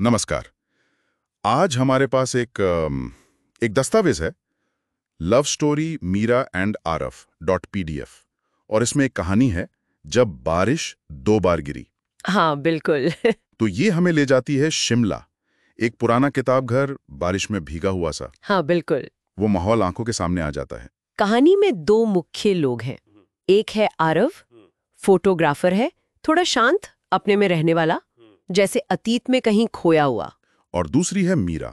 नमस्कार। आज हमारे पास एक दस्तावेज है, love story Meera and Aaraf .pdf, और इसमें एक कहानी है, जब बारिश 2 बार गिरी। हाँ बिल्कुल। तो ये हमें ले जाती है शिमला, एक पुराना किताब घर, बारिश में भीगा हुआ सा। हाँ बिल्कुल। वो माहौल आंखों के सामने आ जाता है। कहानी में 2 मुख्य लोग हैं। एक है आरव, फोटोग्राफर है, थोड़ा शांत, अपने में रहने वाला, जैसे अतीत में कहीं खोया हुआ। और दूसरी है मीरा,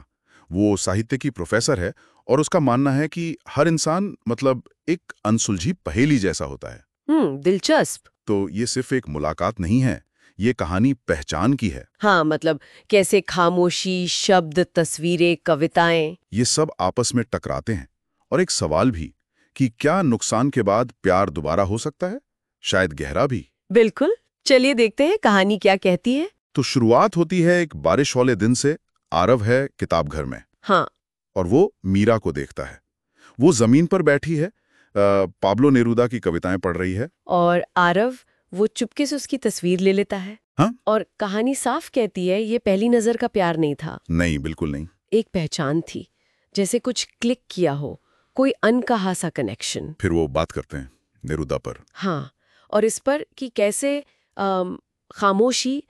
वो साहित्य की प्रोफेसर है, और उसका मानना है कि हर इंसान मतलब एक अनसुलझी पहेली जैसा होता है। दिलचस्प। तो ये सिर्फ एक मुलाकात नहीं है, ये कहानी पहचान की है। हाँ मतलब कैसे खामोशी, शब्द, तस्वीरें, कविताएं, ये सब आपस में टकराते हैं। और एक सवाल भी कि क्या नुकसान के बाद प्यार दोबारा हो सकता है, शायद गहरा भी। बिल्कुल। चलिए देखते हैं कहानी क्या कहती है। तो शुरुआत होती है एक बारिश वाले दिन से। आरव है किताब घर में, हाँ। और वो मीरा को देखता है। वो जमीन पर बैठी है, पाब्लो नेरूदा की कविताएं पढ़ रही है। और आरव वो चुपके से उसकी तस्वीर ले लेता है। हाँ? और कहानी साफ कहती है ये पहली नजर का प्यार नहीं था। नहीं, बिल्कुल नहीं। एक पहचान थी, जैसे कुछ क्लिक किया हो, कोई अनकहा सा कनेक्शन। फिर वो बात करते हैं नेरूदा पर। हाँ, और इस पर कि कैसे खामोशी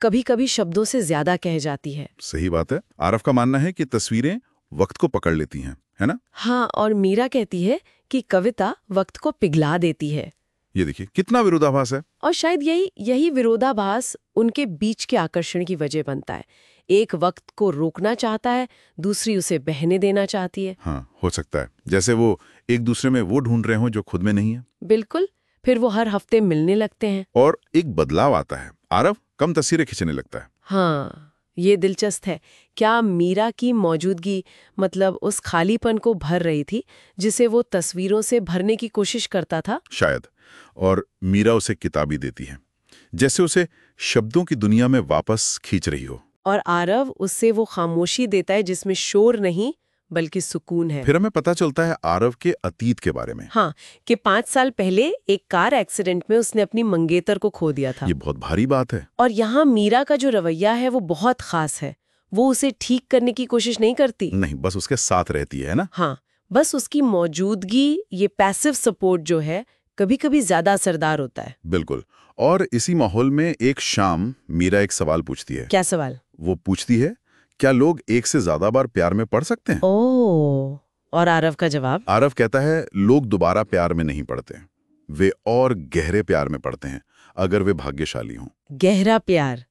कभी-कभी शब्दों से ज्यादा कह जाती है। सही बात है। आरव का मानना है कि तस्वीरें वक्त को पकड़ लेती हैं, है ना? हाँ, और मीरा कहती है कि कविता वक्त को पिघला देती है। ये देखिए कितना विरोधाभास है। और शायद यही विरोधाभास उनके बीच के आकर्षण की वजह बनता है। एक वक्त को रोकना चाहता है, दूसरी उसे बहने देना चाहती है। हाँ, हो सकता है जैसे वो एक दूसरे में वो ढूंढ रहे हो जो खुद में नहीं है। बिल्कुल। फिर वो हर हफ्ते मिलने लगते हैं। और एक बदलाव आता है, आरव कम तस्वीरें खींचने लगता है। हाँ, ये दिलचस्प है। क्या मीरा की मौजूदगी मतलब उस खालीपन को भर रही थी जिसे वो तस्वीरों से भरने की कोशिश करता था? शायद। और मीरा उसे किताबी देती है, जैसे उसे शब्दों की दुनिया में वापस खींच रही हो। और आरव उससे वो खामोशी देता है जिसमें शोर नहीं बल्कि सुकून है। फिर हमें पता चलता है आरव के अतीत के बारे में। हाँ, कि 5 साल पहले एक कार एक्सीडेंट में उसने अपनी मंगेतर को खो दिया था। ये बहुत भारी बात है। और यहाँ मीरा का जो रवैया है वो बहुत खास है। वो उसे ठीक करने की कोशिश नहीं करती। नहीं, बस उसके साथ रहती है ना। हाँ, बस उसकी मौजूदगी, ये पैसिव सपोर्ट जो है, कभी-कभी ज्यादा असरदार होता है। बिल्कुल। और इसी माहौल में एक शाम मीरा एक सवाल पूछती है। क्या सवाल? वो पूछती है, क्या लोग एक से ज्यादा बार प्यार में पड़ सकते हैं? ओह, और आरव का जवाब? आरव कहता है, लोग दोबारा प्यार में नहीं पड़ते, वे और गहरे प्यार में पड़ते हैं, अगर वे भाग्यशाली हों। गहरा प्यार,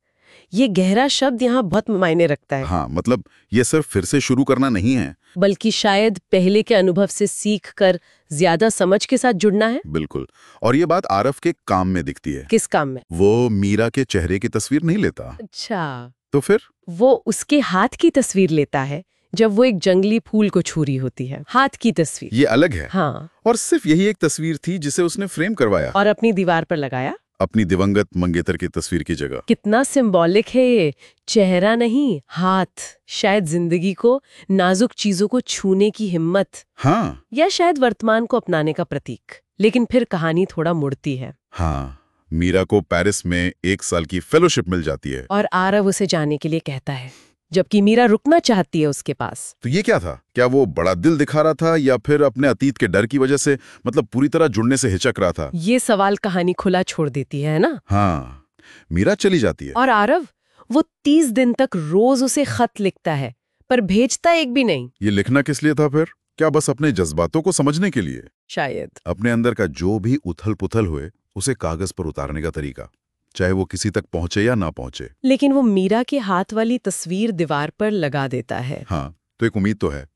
ये गहरा शब्द यहाँ बहुत मायने रखता है। हाँ, मतलब ये सिर्फ फिर से शुरू करना नहीं है, बल्कि शायद पहले के अनुभव से सीख कर ज्यादा समझ के साथ जुड़ना है। बिल्कुल। और ये बात आरव के काम में दिखती है। किस काम में? वो मीरा के चेहरे की तस्वीर नहीं लेता। अच्छा, तो फिर वो उसके हाथ की तस्वीर लेता है जब वो एक जंगली फूल को छू रही होती है। हाथ की तस्वीर। ये अलग है। हाँ, और सिर्फ यही एक तस्वीर थी जिसे उसने फ्रेम करवाया, और अपनी दीवार पर लगाया। अपनी दिवंगत मंगेतर की तस्वीर की जगह। कितना सिंबॉलिक है ये। चेहरा नहीं, हाथ। शायद जिंदगी को, नाजुक चीजों को छूने की हिम्मत, हाँ या शायद वर्तमान को अपनाने का प्रतीक। लेकिन फिर कहानी थोड़ा मुड़ती है। हाँ, मीरा को पेरिस में 1 साल की फेलोशिप मिल जाती है। और आरव उसे जाने के लिए कहता है, जबकि मीरा रुकना चाहती है उसके पास। तो ये क्या था? क्या वो बड़ा दिल दिखा रहा था, या फिर अपने अतीत के डर की वजह से, मतलब पूरी तरह जुड़ने से हिचक रहा था? ये सवाल कहानी खुला छोड़ देती है ना। हाँ, मीरा चली जाती है। और आरव वो 30 दिन तक रोज उसे खत लिखता है, पर भेजता एक भी नहीं। ये लिखना किस लिए था फिर? क्या बस अपने जज्बातों को समझने के लिए? शायद। अपने अंदर का जो भी उथल पुथल हुए, उसे कागज पर उतारने का तरीका, चाहे वो किसी तक पहुंचे या ना पहुंचे। लेकिन वो मीरा के हाथ वाली तस्वीर दीवार पर लगा देता है। हाँ, तो एक उम्मीद तो है,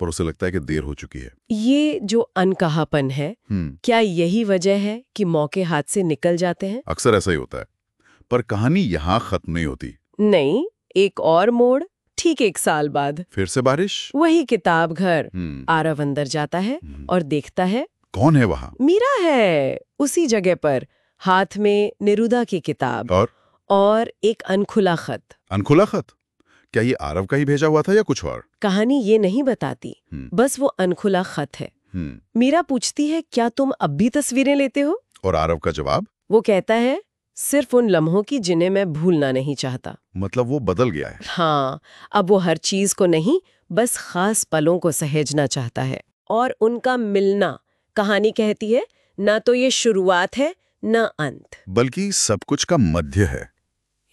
पर उसे लगता है कि देर हो चुकी है। ये जो अनकहापन है, क्या यही वजह है कि मौके हाथ से निकल जाते हैं? अक्सर ऐसा ही होता है। पर कहानी यहाँ खत्म नहीं होती। नहीं, एक और मोड़। ठीक 1 साल बाद फिर से बारिश। वही किताब घर। आरव अंदर जाता है और देखता है, कौन है वहां? मीरा है उसी जगह पर, हाथ में नेरूदा की किताब और एक अनखुला खत। अनखुला खत? क्या ये आरव का ही भेजा हुआ था या कुछ और? कहानी ये नहीं बताती, बस वो अनखुला खत है। मीरा पूछती है, क्या तुम अब भी तस्वीरें लेते हो? और आरव का जवाब? वो कहता है, सिर्फ उन लम्हों की जिन्हें मैं भूलना नहीं चाहता। मतलब वो बदल गया है। हाँ, अब वो हर चीज को नहीं, बस खास पलों को सहेजना चाहता है। और उनका मिलना, कहानी कहती है, ना तो ये शुरुआत है ना अंत, बल्कि सब कुछ का मध्य है।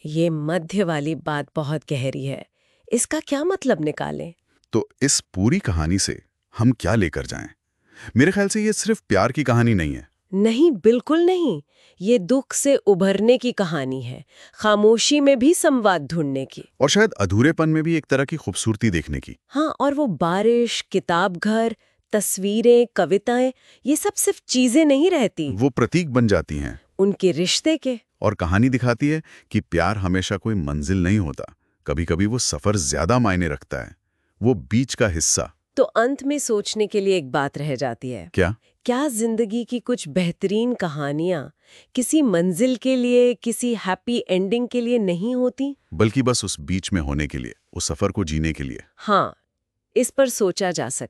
ये मध्य वाली बात बहुत गहरी है। इसका क्या मतलब निकालें? तो इस पूरी कहानी से हम क्या लेकर जाएं? मेरे ख्याल से ये सिर्फ प्यार की कहानी नहीं है। नहीं, बिल्कुल नहीं। ये दुख से उभरने की कहानी है, खामोशी में भी संवाद ढूंढने की। और शायद अधूरेपन में भी एक तरह की खूबसूरती देखने की। हाँ, और वो बारिश, किताब घर, तस्वीरें, कविताएं, ये सब सिर्फ चीजें नहीं रहती, वो प्रतीक बन जाती हैं। उनके रिश्ते के। और कहानी दिखाती है कि प्यार हमेशा कोई मंजिल नहीं होता। कभी कभी वो सफर ज्यादा मायने रखता है, वो बीच का हिस्सा। तो अंत में सोचने के लिए एक बात रह जाती है। क्या जिंदगी की कुछ बेहतरीन कहानियां किसी मंजिल के लिए, किसी हैप्पी एंडिंग के लिए नहीं होती, बल्कि बस उस बीच में होने के लिए, उस सफर को जीने के लिए? हाँ, इस पर सोचा जा सकता है।